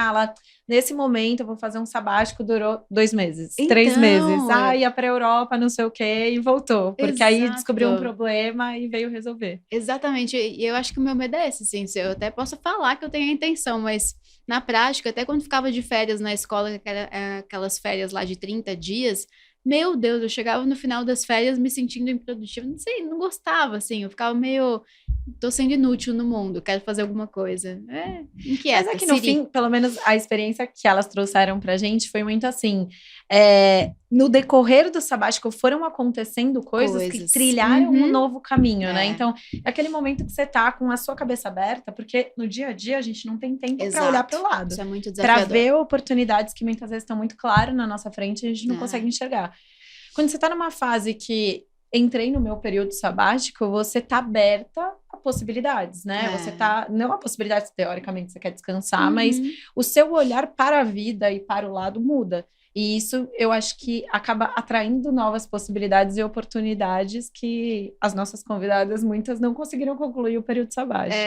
nesse momento eu vou fazer um sabático, durou 2 meses, 3 meses. Ia pra Europa, não sei o quê, e voltou. Porque aí descobriu um problema e veio resolver. Exatamente. E eu acho que o meu medo é esse, assim. Eu até posso falar que eu tenho a intenção, mas na prática, até quando ficava de férias na escola, aquelas férias lá de 30 dias, meu Deus, eu chegava no final das férias me sentindo improdutiva, não sei, não gostava, assim, eu ficava meio, tô sendo inútil no mundo, quero fazer alguma coisa. Inquieta. Mas é que no fim, pelo menos a experiência que elas trouxeram pra gente foi muito assim, no decorrer do sabático foram acontecendo coisas que trilharam um novo caminho, né? Então, é aquele momento que você tá com a sua cabeça aberta, porque no dia a dia a gente não tem tempo pra olhar pro lado. Isso é muito desafiador. Pra ver oportunidades que muitas vezes estão muito claras na nossa frente e a gente não consegue enxergar. Quando você tá numa fase que entrei no meu período sabático, você tá aberta a possibilidades, né? Você tá, não a possibilidade, teoricamente, você quer descansar, mas o seu olhar para a vida e para o lado muda. E isso, eu acho que acaba atraindo novas possibilidades e oportunidades que as nossas convidadas, muitas, não conseguiram concluir o período sabático.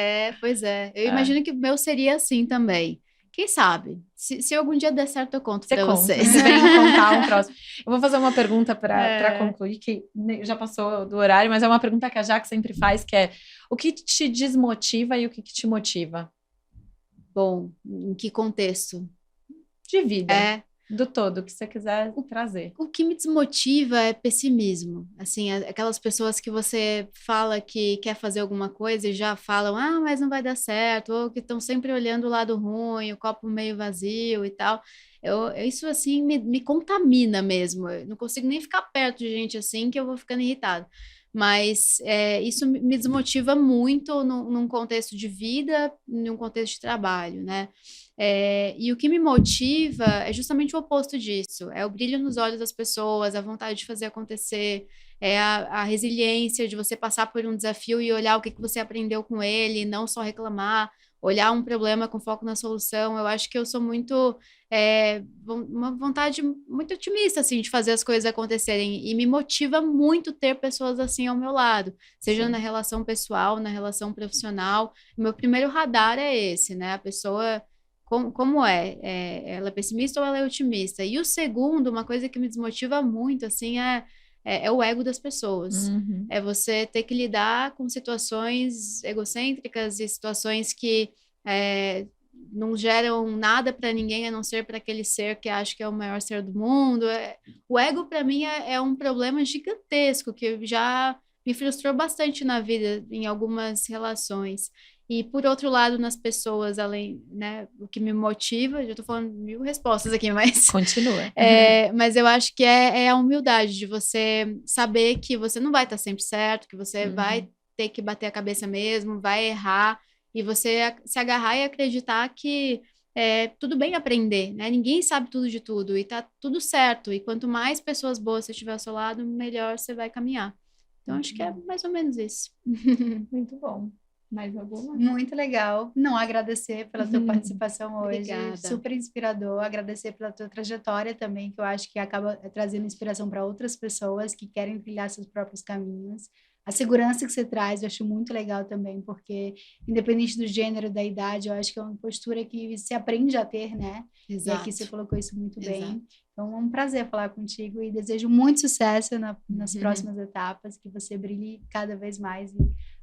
Pois é. Eu imagino que o meu seria assim também. Quem sabe? Se algum dia der certo, eu conto para vocês. Você vem contar um próximo. Eu vou fazer uma pergunta para concluir, que já passou do horário, mas é uma pergunta que a Jaque sempre faz, que é: o que te desmotiva e o que te motiva? Bom, em que contexto? De vida. Do todo, o que você quiser trazer. O que me desmotiva é pessimismo. Assim, aquelas pessoas que você fala que quer fazer alguma coisa e já falam, mas não vai dar certo, ou que estão sempre olhando o lado ruim, o copo meio vazio e tal. Isso, assim, me contamina mesmo. Eu não consigo nem ficar perto de gente assim, que eu vou ficando irritada. Mas isso me desmotiva muito num contexto de vida, num contexto de trabalho, né? E o que me motiva é justamente o oposto disso. É o brilho nos olhos das pessoas, a vontade de fazer acontecer, a resiliência de você passar por um desafio e olhar o que você aprendeu com ele, não só reclamar olhar um problema com foco na solução. Eu acho que eu sou muito, uma vontade muito otimista, assim, de fazer as coisas acontecerem. E me motiva muito ter pessoas assim ao meu lado, seja na relação pessoal, na relação profissional. O meu primeiro radar é esse, né? A pessoa, como é? Ela é pessimista ou ela é otimista? E o segundo, uma coisa que me desmotiva muito, assim, é o ego das pessoas. Uhum. É você ter que lidar com situações egocêntricas e situações que não geram nada para ninguém a não ser para aquele ser que acha que é o maior ser do mundo. O ego, para mim, é um problema gigantesco que já me frustrou bastante na vida, em algumas relações. E, por outro lado, nas pessoas, além, né, o que me motiva, já estou falando 1000 respostas aqui, mas... Continua. Mas eu acho que é a humildade de você saber que você não vai estar sempre certo, que você vai ter que bater a cabeça mesmo, vai errar, e você se agarrar e acreditar que tudo bem aprender, né? Ninguém sabe tudo de tudo, e tá tudo certo. E quanto mais pessoas boas você tiver ao seu lado, melhor você vai caminhar. Então, acho que é mais ou menos isso. Muito bom. Mais alguma? Muito legal. Não, agradecer pela tua participação hoje. Obrigada. Super inspirador. Agradecer pela tua trajetória também, que eu acho que acaba trazendo inspiração para outras pessoas que querem trilhar seus próprios caminhos. A segurança que você traz, eu acho muito legal também, porque independente do gênero, da idade, eu acho que é uma postura que se aprende a ter, né? Exato. E aqui você colocou isso muito bem. Exato. Então, é um prazer falar contigo e desejo muito sucesso nas próximas etapas, que você brilhe cada vez mais e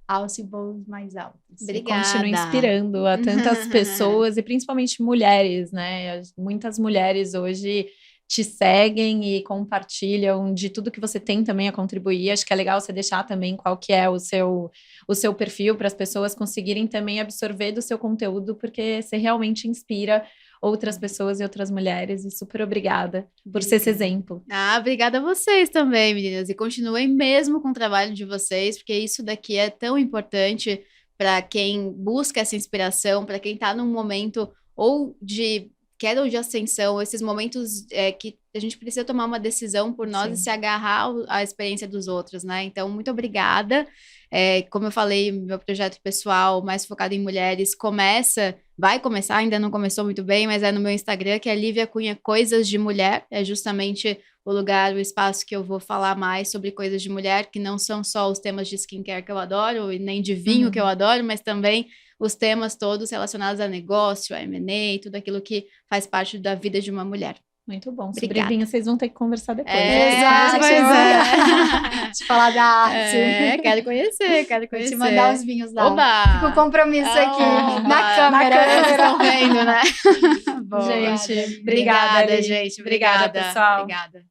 alce voos mais altos. Obrigada. Continue inspirando a tantas pessoas e principalmente mulheres, né? Muitas mulheres hoje te seguem e compartilham de tudo que você tem também a contribuir. Acho que é legal você deixar também qual que é o seu perfil para as pessoas conseguirem também absorver do seu conteúdo, porque você realmente inspira outras pessoas e outras mulheres, e super obrigada por ser esse exemplo. Obrigada a vocês também, meninas, e continuem mesmo com o trabalho de vocês, porque isso daqui é tão importante para quem busca essa inspiração, para quem está num momento ou de queda ou de ascensão, esses momentos que a gente precisa tomar uma decisão por nós. Sim. E se agarrar à experiência dos outros, né? Então, muito obrigada. Como eu falei, meu projeto pessoal, mais focado em mulheres, vai começar, ainda não começou muito bem, mas é no meu Instagram, que é Lívia Cunha Coisas de Mulher. É justamente o lugar, o espaço que eu vou falar mais sobre coisas de mulher, que não são só os temas de skincare que eu adoro, e nem de vinho que eu adoro, mas também os temas todos relacionados a negócio, a M&A, tudo aquilo que faz parte da vida de uma mulher. Muito bom. Obrigada. Sobre vinho, vocês vão ter que conversar depois. Exato. Te falar da arte. Quero conhecer. Vou te mandar os vinhos lá. Oba! Fica o compromisso aqui, na câmera. Vocês estão vendo, né? Gente, obrigada, gente. Obrigada, pessoal. Obrigada.